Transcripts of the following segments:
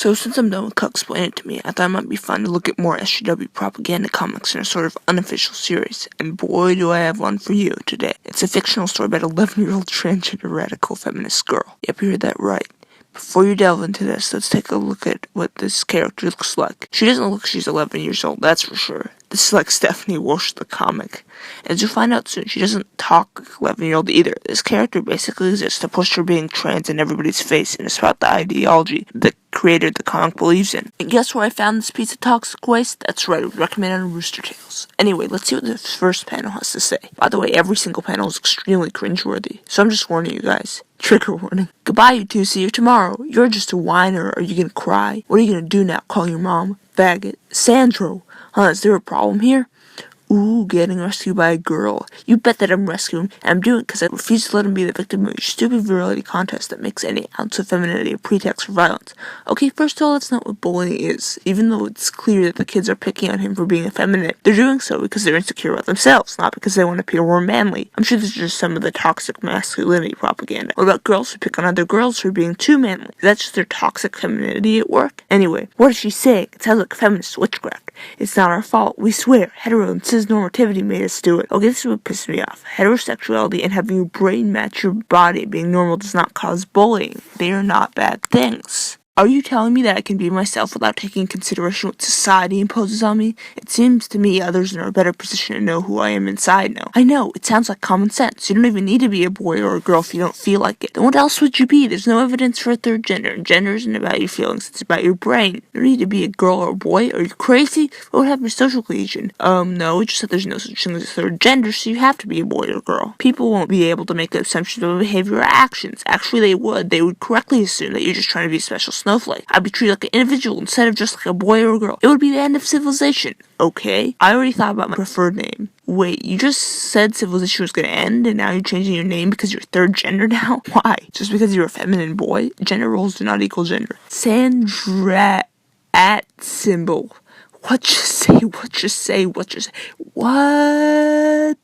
So since I'm done with Cuck explaining it to me, I thought it might be fun to look at more SJW propaganda comics in a sort of unofficial series, and boy do I have one for you today. It's a fictional story about an 11-year-old transgender radical feminist girl. Yep, you heard that right. Before you delve into this, let's take a look at what this character looks like. She doesn't look like she's 11 years old, that's for sure. This is like Stephanie Walsh the comic. As you'll find out soon, she doesn't talk like an 11-year-old either. This character basically exists to push her being trans in everybody's face, and it's about the ideology the creator of the comic believes in. And guess where I found this piece of toxic waste? That's right, it was recommended on Rooster Tales. Anyway, let's see what the first panel has to say. By the way, every single panel is extremely cringeworthy, so I'm just warning you guys. Trigger warning. Goodbye, you two. See you tomorrow. You're just a whiner. Are you gonna cry? What are you gonna do now? Call your mom? Faggot. Sandro. Huh, is there a problem here? Ooh, getting rescued by a girl. You bet that I'm rescuing, and I'm doing it because I refuse to let him be the victim of your stupid virility contest that makes any ounce of femininity a pretext for violence. Okay, first of all, that's not what bullying is. Even though it's clear that the kids are picking on him for being effeminate, they're doing so because they're insecure about themselves, not because they want to appear more manly. I'm sure this is just some of the toxic masculinity propaganda. What about girls who pick on other girls for being too manly? Is that just their toxic femininity at work? Anyway, what is she saying? It sounds like feminist witchcraft. It's not our fault. We swear. Hetero and cis-normativity made us do it. Okay, this is what pisses me off. Heterosexuality and having your brain match your body being normal does not cause bullying. They are not bad things. Are you telling me that I can be myself without taking into consideration what society imposes on me? It seems to me others are in a better position to know who I am inside now. I know, it sounds like common sense. You don't even need to be a boy or a girl if you don't feel like it. Then what else would you be? There's no evidence for a third gender, and gender isn't about your feelings, it's about your brain. You don't need to be a girl or a boy. Are you crazy? What would happen to social cohesion? No, it just said there's no such thing as a third gender, so you have to be a boy or a girl. People won't be able to make assumptions about behavior or actions. Actually, they would. They would correctly assume that you're just trying to be a special snowflake. I'd be treated like an individual instead of just like a boy or a girl. It would be the end of civilization. Okay? I already thought about my preferred name. Wait, you just said civilization was gonna end and now you're changing your name because you're third gender now? Why? Just because you're a feminine boy? Gender roles do not equal gender. Sandra at symbol. What you say? What you say? What you say? What?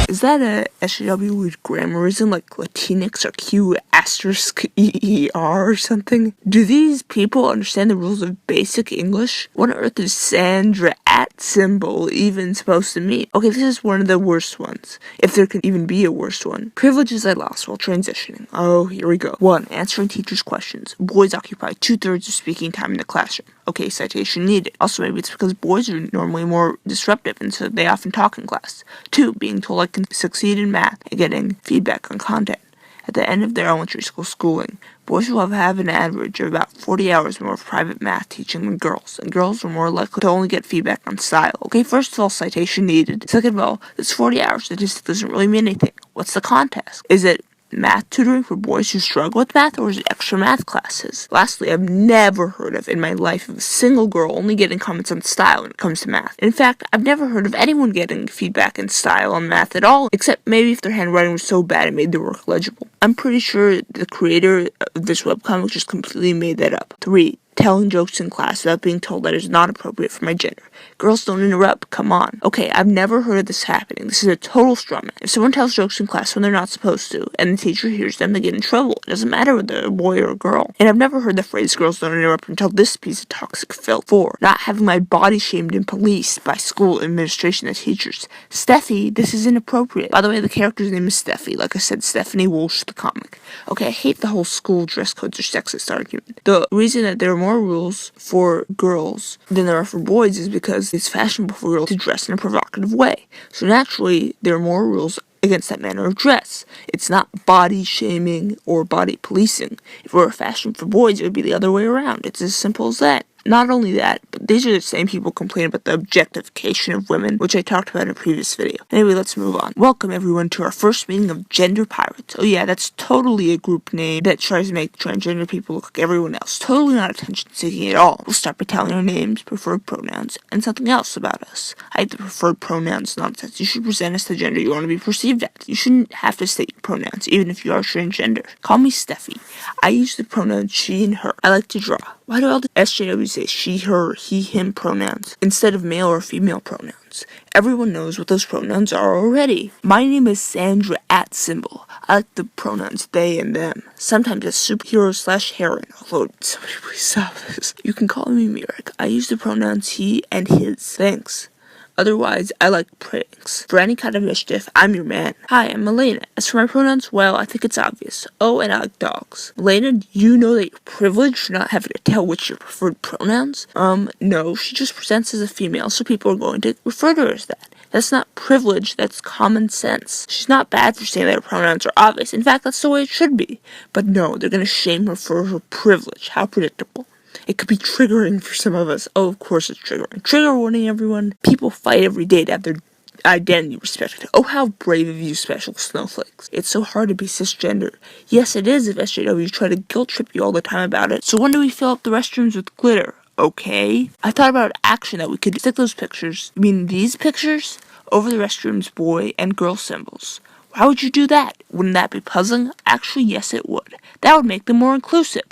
Is that a SJW with grammarism like Latinx or Q asterisk EER or something? Do these people understand the rules of basic English? What on earth is Sandra at symbol even supposed to mean? Okay, this is one of the worst ones, if there could even be a worse one. Privileges I lost while transitioning. Oh, here we go. 1. Answering teachers' questions. Boys occupy 2/3 of speaking time in the classroom. Okay, citation needed. Also, maybe it's because boys are normally more disruptive and so they often talk in class. 2. Being told I can succeed in math and getting feedback on content. At the end of their elementary school schooling, boys will have an average of about 40 hours more of private math teaching than girls, and girls are more likely to only get feedback on style. Okay, first of all, citation needed. Second of all, this 40 hour statistic doesn't really mean anything. What's the context? Is it math tutoring for boys who struggle with math, or is it extra math classes? Lastly, I've never heard of in my life of a single girl only getting comments on style when it comes to math. In fact, I've never heard of anyone getting feedback in style on math at all, except maybe if their handwriting was so bad it made their work legible. I'm pretty sure the creator of this webcomic just completely made that up. 3. Telling jokes in class without being told that is not appropriate for my gender. Girls don't interrupt, come on. Okay, I've never heard of this happening. This is a total straw man. If someone tells jokes in class when they're not supposed to, and the teacher hears them, they get in trouble. It doesn't matter whether they're a boy or a girl. And I've never heard the phrase girls don't interrupt until this piece of toxic filth. 4. Not having my body shamed and policed by school administration and teachers. Steffi, this is inappropriate. By the way, the character's name is Steffi. Like I said, Stephanie Walsh the comic. Okay, I hate the whole school dress codes or sexist argument. The reason that there are more rules for girls than there are for boys is because it's fashionable for girls to dress in a provocative way. So naturally, there are more rules against that manner of dress. It's not body shaming or body policing. If it were a fashion for boys, it would be the other way around. It's as simple as that. Not only that, but these are the same people complaining about the objectification of women, which I talked about in a previous video. Anyway, let's move on. Welcome everyone to our first meeting of Gender Pirates. Oh yeah, that's totally a group name that tries to make transgender people look like everyone else. Totally not attention-seeking at all. We'll start by telling our names, preferred pronouns, and something else about us. I hate the preferred pronouns nonsense. You should present us the gender you want to be perceived as. You shouldn't have to state your pronouns, even if you are transgender. Call me Steffi. I use the pronouns she and her. I like to draw. Why do all the SJWs say she, her, he, him pronouns instead of male or female pronouns? pronouns. Everyone knows what those pronouns are already. My name is Sandra at symbol. I like the pronouns they and them. Sometimes as superhero/heroine, although somebody please stop this. You can call me Merrick. I use the pronouns he and his. Thanks. Otherwise, I like pranks. For any kind of mischief, I'm your man. Hi, I'm Elena. As for my pronouns, well, I think it's obvious. Oh, and I like dogs. Elena, do you know that you're privileged for not having to tell which your preferred pronouns? No, she just presents as a female, so people are going to refer to her as that. That's not privilege, that's common sense. She's not bad for saying that her pronouns are obvious. In fact, that's the way it should be. But no, they're gonna shame her for her privilege. How predictable. It could be triggering for some of us. Oh, of course it's triggering. Trigger warning, everyone. People fight every day to have their identity respected. Oh, how brave of you, special snowflakes. It's so hard to be cisgender. Yes, it is if SJW try to guilt trip you all the time about it. So when do we fill up the restrooms with glitter? Okay. I thought about action that we could stick those pictures, I mean these pictures, over the restrooms boy and girl symbols. Why would you do that? Wouldn't that be puzzling? Actually, yes it would. That would make them more inclusive.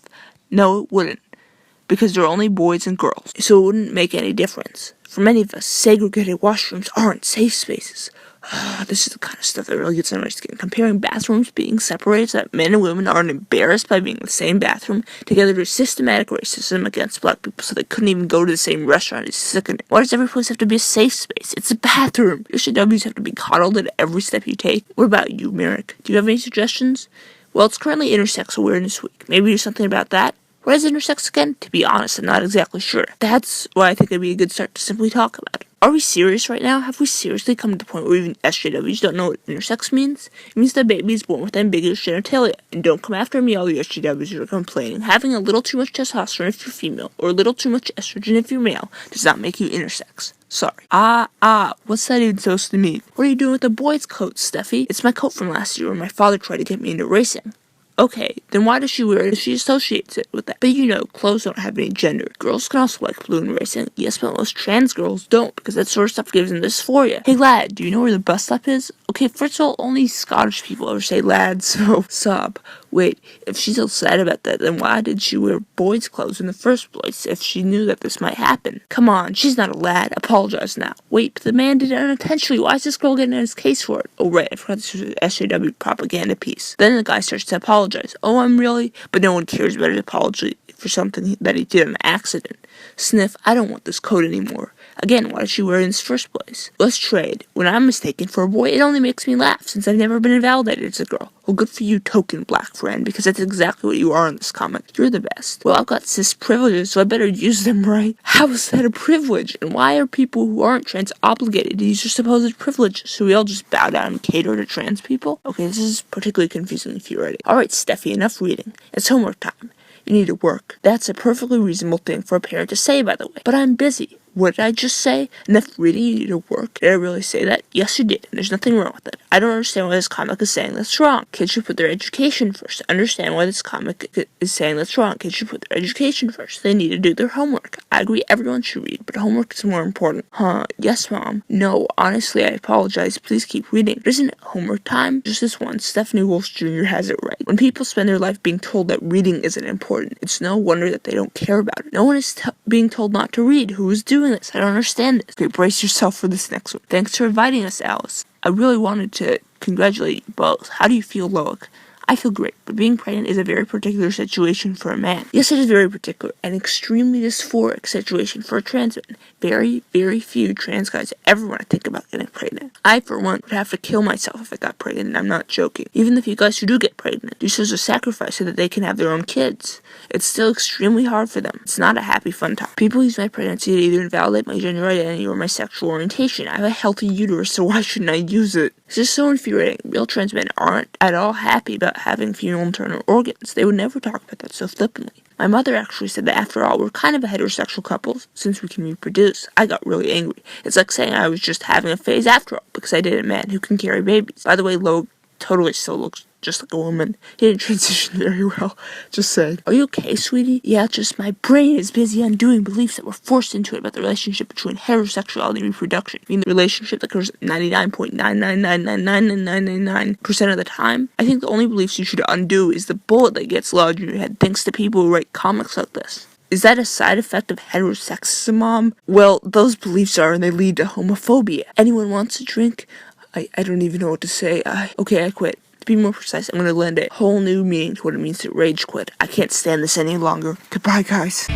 No, it wouldn't. Because they're only boys and girls, so it wouldn't make any difference. For many of us, segregated washrooms aren't safe spaces. This is the kind of stuff that really gets under my skin. Comparing bathrooms being separated so that men and women aren't embarrassed by being in the same bathroom together to systematic racism against black people so they couldn't even go to the same restaurant is sickening. Why does every place have to be a safe space? It's a bathroom. Your SJWs have to be coddled at every step you take. What about you, Merrick? Do you have any suggestions? Well, it's currently Intersex Awareness Week. Maybe do something about that? What is intersex again? To be honest, I'm not exactly sure. That's why I think it'd be a good start to simply talk about it. Are we serious right now? Have we seriously come to the point where even SJWs don't know what intersex means? It means that baby is born with ambiguous genitalia. And don't come after me, all the SJWs who are complaining. Having a little too much testosterone if you're female, or a little too much estrogen if you're male, does not make you intersex. Sorry. What's that even supposed to mean? What are you doing with the boys' coat, Steffi? It's my coat from last year when my father tried to get me into racing. Okay, then why does she wear it if she associates it with that? But you know, clothes don't have any gender. Girls can also like blue and racing. Yes, but most trans girls don't, because that sort of stuff gives them dysphoria. Hey lad, do you know where the bus stop is? Okay, first of all, only Scottish people ever say lad, so sob. Wait, if she's so sad about that, then why did she wear boys' clothes in the first place if she knew that this might happen? Come on, she's not a lad. Apologize now. Wait, but the man did it unintentionally. Why is this girl getting his case for it? Oh right, I forgot this was an SJW propaganda piece. Then the guy starts to apologize. Oh, I'm really? But no one cares about his apology for something that he did on accident. Sniff, I don't want this coat anymore. Again, why did she wear it in the first place? Let's trade. When I'm mistaken for a boy, it only makes me laugh, since I've never been invalidated as a girl. Well, good for you, token black friend, because that's exactly what you are in this comic. You're the best. Well, I've got cis privileges, so I better use them right. How is that a privilege? And why are people who aren't trans obligated to use their supposed privileges? So we all just bow down and cater to trans people? Okay, this is particularly confusing if you're ready. Alright, Steffi, enough reading. It's homework time. You need to work. That's a perfectly reasonable thing for a parent to say, by the way. But I'm busy. What did I just say? Enough reading, you need to work. Did I really say that? Yes, you did, and there's nothing wrong with it. I don't understand why this comic is saying that's wrong. Kids should put their education first. Understand why this comic is saying that's wrong. Kids should put their education first. They need to do their homework. I agree everyone should read, but homework is more important. Huh, yes, Mom. No, honestly, I apologize. Please keep reading. It isn't homework time. Just this one. Stephanie Wolf Jr. has it right. When people spend their life being told that reading isn't important, it's no wonder that they don't care about it. No one is being told not to read. Who is doing this? I don't understand this. Okay, brace yourself for this next one. Thanks for inviting us, Alice. I really wanted to congratulate you both. How do you feel, Loic? I feel great, but being pregnant is a very particular situation for a man. Yes, it is very particular, an extremely dysphoric situation for a trans man. Very, very few trans guys ever want to think about getting pregnant. I, for one, would have to kill myself if I got pregnant, and I'm not joking. Even the few guys who do get pregnant do so as a sacrifice so that they can have their own kids. It's still extremely hard for them. It's not a happy, fun time. People use my pregnancy to either invalidate my gender identity or my sexual orientation. I have a healthy uterus, so why shouldn't I use it? This is so infuriating. Real trans men aren't at all happy about having female internal organs. They would never talk about that so flippantly. My mother actually said that after all, we're kind of a heterosexual couple since we can reproduce. I got really angry. It's like saying I was just having a phase after all because I dated a man who can carry babies. By the way, Loic totally still looks just like a woman. He didn't transition very well. Just saying. Are you okay, sweetie? Yeah, just my brain is busy undoing beliefs that were forced into it about the relationship between heterosexuality and reproduction. I mean, the relationship that occurs 99.9999999% of the time. I think the only beliefs you should undo is the bullet that gets lodged in your head thanks to people who write comics like this. Is that a side effect of heterosexism, Mom? Well, those beliefs are, and they lead to homophobia. Anyone wants a drink? I don't even know what to say. Okay, I quit. To be more precise, I'm gonna lend a whole new meaning to what it means to rage quit. I can't stand this any longer. Goodbye, guys.